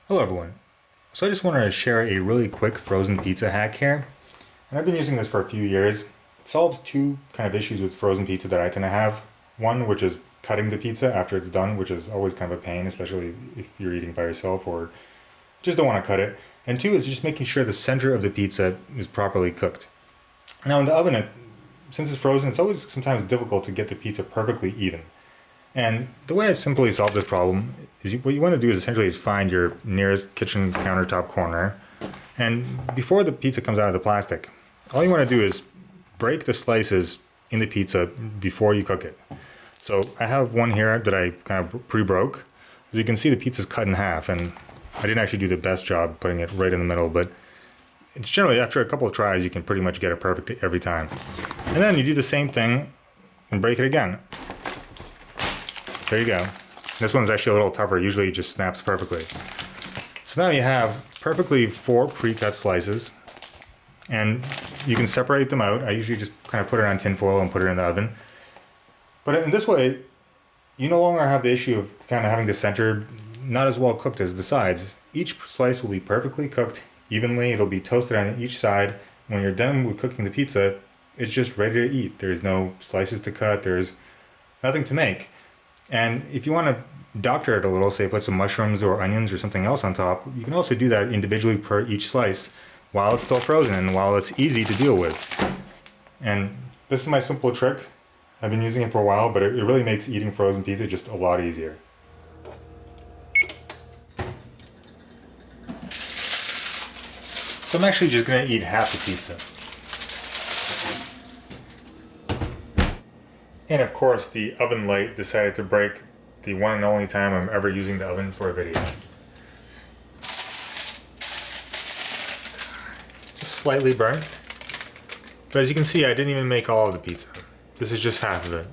Hello everyone. So I just wanted to share a really quick frozen pizza hack here. And I've been using this for a few years. It solves two kind of issues with frozen pizza that I tend to have. One, which is cutting the pizza after it's done, which is always kind of a pain, especially if you're eating by yourself or just don't want to cut it. And two is just making sure the center of the pizza is properly cooked. Now in the oven, since it's frozen, it's always sometimes difficult to get the pizza perfectly even. And the way I simply solve this problem is what you want to do is essentially find your nearest kitchen countertop corner. And before the pizza comes out of the plastic, all you want to do is break the slices in the pizza before you cook it. So I have one here that I kind of pre-broke. As you can see, the pizza's cut in half, and I didn't actually do the best job putting it right in the middle, but it's generally, after a couple of tries, you can pretty much get it perfect every time. And then you do the same thing and break it again. There you go. This one's actually a little tougher. Usually it just snaps perfectly. So now you have perfectly 4 pre-cut slices, and you can separate them out. I usually just kind of put it on tin foil and put it in the oven. But in this way, you no longer have the issue of kind of having the center not as well cooked as the sides. Each slice will be perfectly cooked evenly. It'll be toasted on each side. When you're done with cooking the pizza, it's just ready to eat. There's no slices to cut. There's nothing to make. And if you want to doctor it a little, say put some mushrooms or onions or something else on top, you can also do that individually per each slice while it's still frozen and while it's easy to deal with. And this is my simple trick. I've been using it for a while, but it really makes eating frozen pizza just a lot easier. So I'm actually just going to eat half the pizza. And of course, the oven light decided to break the one and only time I'm ever using the oven for a video. Just slightly burnt. But as you can see, I didn't even make all of the pizza. This is just half of it.